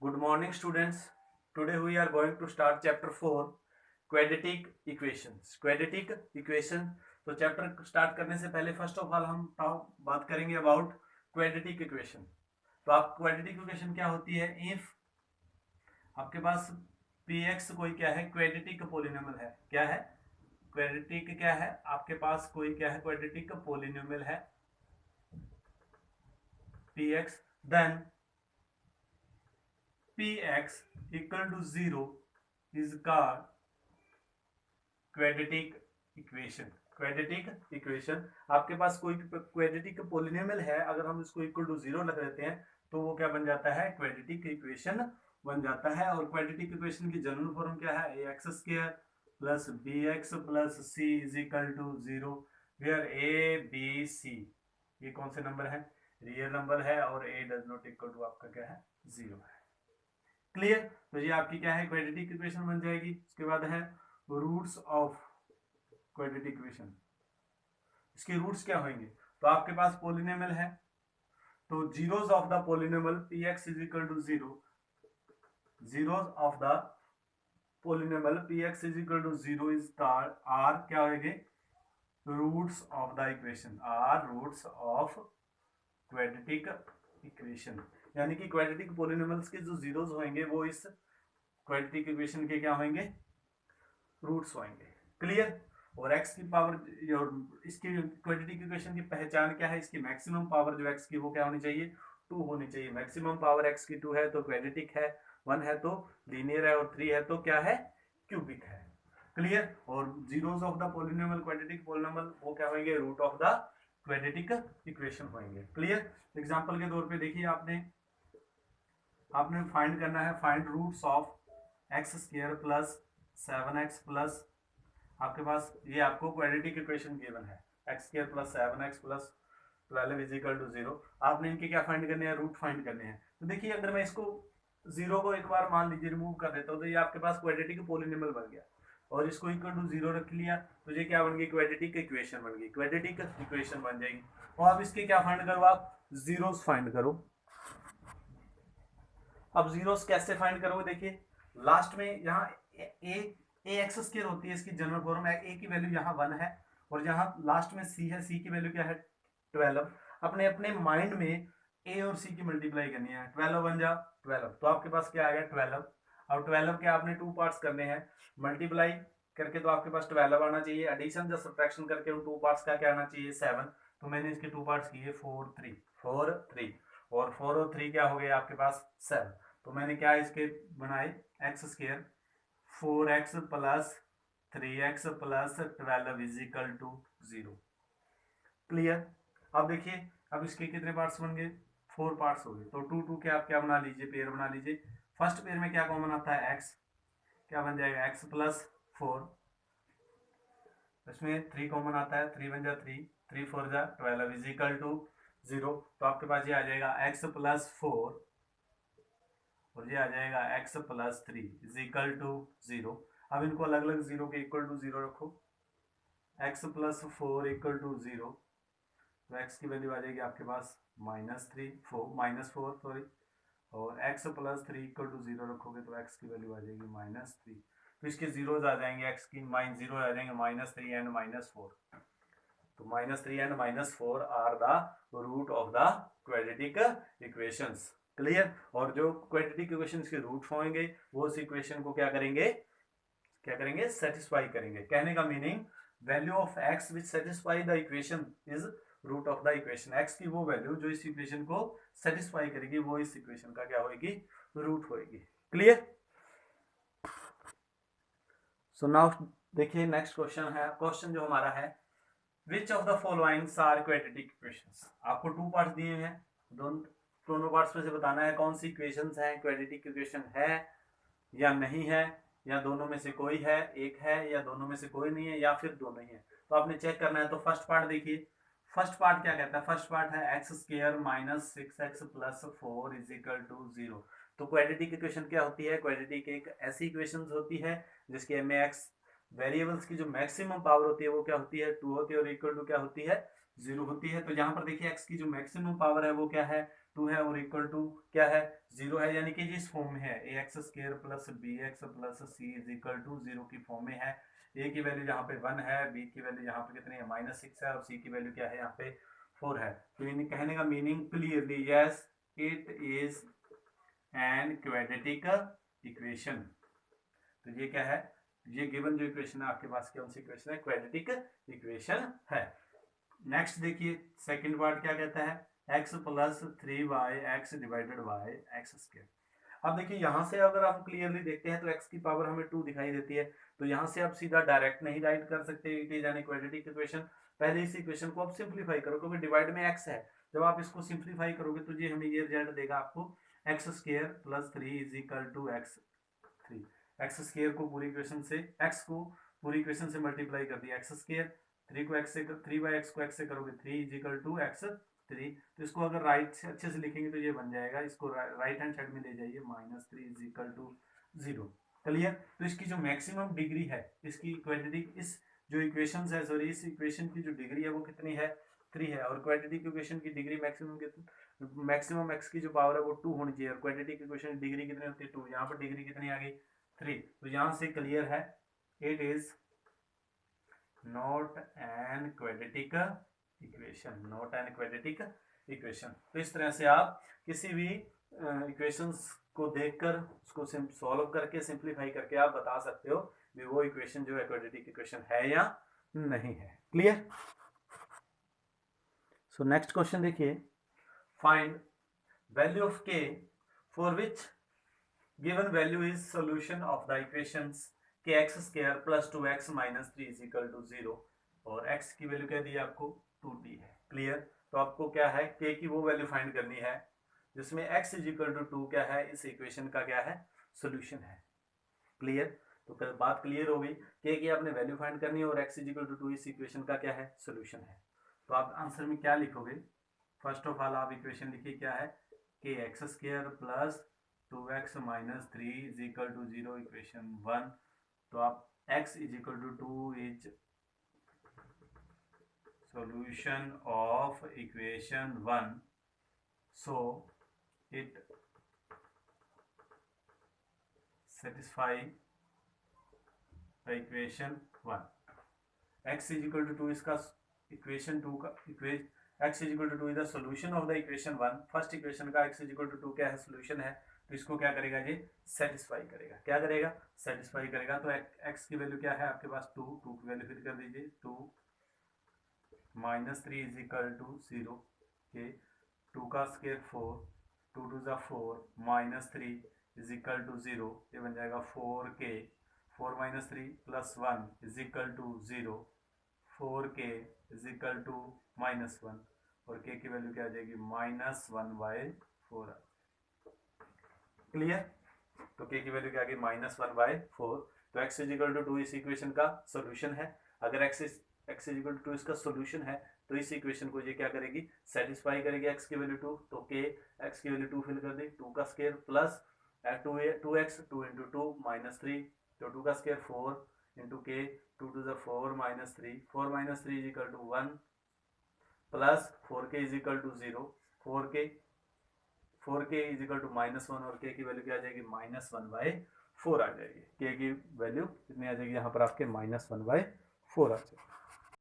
Good morning, students. Today we are going to start chapter 4 quadratic equations. Quadratic equation. तो chapter start करने से पहले first of all हम बात करेंगे अबाउट क्वाड्रेटिक इक्वेशन। तो आप क्वाड्रेटिक इक्वेशन क्या होती है? इफ आपके पास px कोई क्या है, क्वाड्रेटिक पोलिनोमियल है। क्या है? क्वाड्रेटिक क्या है? आपके पास कोई क्या है, क्वाड्रेटिक पोलिनोमियल है px, then px equal to 0 is called quadratic equation. Quadratic equation, आपके पास कोई क्वाड्रेटिक पोलिनोमियल है, अगर हम इसको इक्वल टू 0 रख देते हैं तो वो क्या बन जाता है? क्वाड्रेटिक इक्वेशन बन जाता है। और क्वाड्रेटिक इक्वेशन की जनरल फॉर्म क्या है? A X square plus B X plus C is equal to 0, where A B C ये कौन से नंबर है? रियल नंबर है, और A does not equal to आपका क्या है? 0 है। क्लियर? तो ये आपकी क्या है? क्वाड्रेटिक इक्वेशन बन जाएगी। उसके बाद है रूट्स ऑफ क्वाड्रेटिक इक्वेशन। इसके रूट्स क्या होंगे? तो आपके पास पोलिनोमियल है, तो zeros of the polynomial px is equal to 0, zeros of the polynomial px is equal to 0 is called are क्या होंगे? Roots of the equation, are roots of quadratic equation. यानी कि क्वाड्रेटिक पोलिनोमियल्स के जो zeros होंगे वो इस quadratic equation के क्या होंगे? रूट्स होंगे। क्लियर? और x की पावर, इसकी क्वाड्रेटिक इक्वेशन की पहचान क्या है? इसकी मैक्सिमम पावर जो x की वो क्या होनी चाहिए? 2 होनी चाहिए। मैक्सिमम पावर x की 2 है तो क्वाड्रेटिक है, 1 है तो लीनियर है, और 3 है तो क्या है? क्यूबिक है। क्लियर? और zeros of the polynomial, quadratic polynomial वो क्या होंगे? Root of the quadratic equation होंगे। क्लियर? एग्जांपल के तौर पे देखिए, आपने फाइंड करना है, find roots of x square plus 7x plus, आपके पास ये आपको क्वाड्रेटिक इक्वेशन गिवन है, x square plus 7x plus 12 is equal to 0। आपने इनके क्या फाइंड करने हैं? रूट फाइंड करने हैं। तो देखिए, अगर मैं इसको 0 को एक बार मान लीजिए रिमूव कर देता हूँ तो ये आपके पास क्वाड्रेटिक पोलिनोमियल बन गया, और इसको इक्वल टू 0 रख लिया तो ये क्या बन गई? क्वाड्रेटिक इक्वेशन बन गई, क्वाड्रेटिक इक्वेशन बन जाएगी। और अब इसके क्या फाइंड करो? आप जीरोस फाइंड करो। अब जीरोस कैसे फाइंड करोगे? देखिए, लास्ट में यहाँ ए एक्स स्क्वायर होती है, इसकी जनरल फॉर्म है, ए की वैल्यू यहाँ 1 है, और यहाँ लास्ट में सी है, सी की वैल्यू क्या है? 12। अपने अपने माइंड में ए और सी की मल्टीप्लाई करनी है, 12 बन जा 12, तो आपके पास क्या आ गया? 12। अब 12 के आपने 2 पार्ट्स करने हैं, मल्टीप्लाई करके तो आपके पास 12 आना चाहिए, एडिशन या सब्ट्रैक्शन करके उन 2 पार्ट्स का क्या आना चाहिए? 7। तो मैंने इसके 2 पार्ट्स किए 4 3 4 3, और 4 और 3 क्या हो गए आपके पास? 7। तो मैंने क्या इसके बनाए? X square 4x plus 3x plus 12 is equal to 0। Clear? अब देखिए, अब इसके कितने पार्ट्स बन गए? 4 पार्ट्स हो गए। तो 2 2 के आप क्या बना लीजिए? पेयर बना लीजिए। फर्स्ट पेयर में क्या कॉमन आता है? x, क्या बन जाएगा? x प्लस 4, इसमें 3 कॉमन आता है, 3 बन जा 3, 3 4 जा 12 इज इक्वल टू 0। तो आपके पास ये आ जाएगा x प्लस 4, और ये आ जाएगा x plus 3 is equal to 0। अब इनको अलग अलग 0 के इक्वल टू 0 रखो, x प्लस 4 इक्वल टू 0, तो x की वैल्यू आ जाएगी आपके पास -4 सॉरी, और x प्लस 3 इक्वल टू 0 रखोगे तो x की वैल्यू आ जाएगी -3। तो इसके जीरोज आ जाएंगे, x की जीरो आ जाएंगे -3 एंड -4। तो -3 and -4 are the root of the quadratic equations. Clear? और जो क्वाड्रेटिक इक्वेशंस के रूट होंगे वो उस इक्वेशन को क्या करेंगे? क्या करेंगे? सेटिस्फाई करेंगे। कहने का meaning, value of x which satisfy the equation is root of the equation. x की वो वैल्यू जो इस इक्वेशन को सेटिस्फाई करेगी वो इस इक्वेशन का क्या होगी? रूट होगी। क्लियर? सो नाउ देखिए, नेक्स्ट क्वेश्चन है, क्वेश्चन जो हमारा है, which of the followings are quadratic equations. आपको 2 पार्ट्स दिए हैं, दोनों पार्ट्स में से बताना है कौन सी इक्वेशंस हैं, क्वाड्रेटिक इक्वेशन है या नहीं है, या दोनों में से कोई है, एक है, या दोनों में से कोई नहीं है, या फिर दोनों ही है। तो आपने चेक करना है। तो फर्स्ट पार्ट देखिए, फर्स्ट पार्ट क्या कहता है? फर्स्ट पार्ट है x square minus 6x plus 4 is equal to 0। तो क्वाड्रेटिक इक्वेशन क्या होती है? क्वाड्रेटिक एक ऐसी इक्वेशन होती है जिसके में एक्स वेरिएबल्स की जो मैक्सिमम पावर होती है वो क्या होती है? 2 होती है, और इक्वल टू क्या होती है? 0 होती है। तो यहाँ पर देखिए, एक्स की जो मैक्सिमम पावर है वो क्या है? टू है और इक्वल टू क्या है 0 है, यानी कि जिस फॉर्म में है A X square plus B X plus C is equal to 0 की फॉर्म में है। ए की वैल्यू यहाँ पे 1 है, बी की वैल्यू यहाँ पे कितनी है -6 है और सी की वैल्यू क्या है यहाँ पे 4 है। तो इन कहने का meaning clearly yes it is an quadratic equation. तो ये क्या है, ये गिवन जो इक्वेशन है आपके पास कौन सी इक्वेशन है, क्वाड्रेटिक इक्वेशन है। नेक्स्ट देखिए सेकंड पार्ट क्या कहता है, x plus 3y x divided by x square. अब देखिए यहाँ से अगर आप क्लियरली देखते हैं तो x की पावर हमें 2 दिखाई देती है, तो यहाँ से आप सीधा डायरेक्ट नहीं राइट कर सकते it is an quadratic equation. पहले इस इक्वेशन को आप सिंप्लीफाई करो क्योंकि डिवाइड में x है, जब आप इसको सिंप्लीफाई करोगे तो ये हमें ये रिजल्ट देगा आपको x square plus 3 is equal to x3। X square को पूरी इक्वेशन से x को पूरी इक्वेशन से मल्टीप्लाई कर दिया एक्स स्क्वायर, 3 को x से 3 बाई एक्स को x से करोगे 3 इज इक्वल टू x3। तो इसको अगर राइट से अच्छे से लिखेंगे तो ये बन जाएगा, इसको राइट हैंड साइड में ले जाइए -3 इज इक्वल टू 0। क्लियर। तो इसकी जो मैक्सिमम डिग्री है इसकी क्वाड्रेटिक इस जो इक्वेशन है सॉरी इस इक्वेशन की जो डिग्री है वो कितनी है 3 है, और क्वाड्रेटिक इक्वेशन की डिग्री मैक्सिमम x की जो पावर है वो 2 होनी चाहिए, और क्वाड्रेटिक इक्वेशन की डिग्री कितनी होती है 2, यहाँ पर डिग्री कितनी आ गई 3। तो यहाँ से क्लियर है it is not an quadratic equation, not an quadratic equation. तो इस तरह से आप किसी भी इक्वेशंस को देखकर उसको सॉल्व करके सिंप्लीफाई करके आप बता सकते हो कि वो इक्वेशन जो है क्वाड्रेटिक इक्वेशन है या नहीं है। क्लियर। सो नेक्स्ट क्वेश्चन देखिए, find value of k for which given value is solution of the equations kx square plus 2x minus 3 is equal to 0, और x की वैल्यू क्या दी है आपको 2t है। क्लियर। तो आपको क्या है k की वो वैल्यू फाइंड करनी है जिसमें x इज इक्वल टू 2 क्या है इस इक्वेशन का क्या है सॉल्यूशन है। क्लियर। तो बात क्लियर हो गई, k की आपने वैल्यू फाइंड करनी है और x इज इक्वल टू 2 इस इक्वेशन का क्या है सॉल्यूशन है। तो आप आंसर में क्या लिखोगे, फर्स्ट ऑफ ऑल आप इक्वेशन लिखिए क्या है kx square plus 2x minus 3 is equal to 0 equation 1। तो आप x is equal to 2 is solution of equation 1, so it satisfy the equation 1। x is equal to 2 इसका इक्वेशन 2 का x is equal to 2 is the solution of the equation 1। First equation का x is equal to 2 क्या है solution है, तो इसको क्या करेगा ये सेटिस्फाई करेगा, क्या करेगा सेटिस्फाई करेगा। तो x की वैल्यू क्या है आपके पास 2 की वैल्यू फिर कर दीजिए 2 माइनस 3 इज इक्वल टू 0 के 2 का स्क्वायर 4 2 टू ज़ा 4 माइनस 3 इज इक्वल टू 0, ये बन जाएगा 4k 4 minus 3 plus 1 is equal to 0 4k is equal to -1, और k की वैल्यू क्या आ जाएगी -1/4। क्लियर। तो k की वैल्यू क्या आ गई -1/4। तो x इज इक्वल टू 2 इस इक्वेशन का सॉल्यूशन है। अगर x इज इक्वल टू 2 इसका सॉल्यूशन है तो इस इक्वेशन को ये क्या करेगी सेटिस्फाई करेगी x की वैल्यू 2, तो k x की वैल्यू 2 फिल कर दी 2 का स्क्वायर प्लस 2x 2 इंटू 2 -3, तो 2 का स्क्वायर 4 इंटू k 2 टू ज़ा 4 -3 4 -3 is equal to 1 plus 4k is equal to 0 4k is equal to -1, और k की वैल्यू क्या आ जाएगी -1/4 आ जाएगी। k की वैल्यू कितनी आ जाएगी यहाँ पर आपके -1/4 आ जाएगी।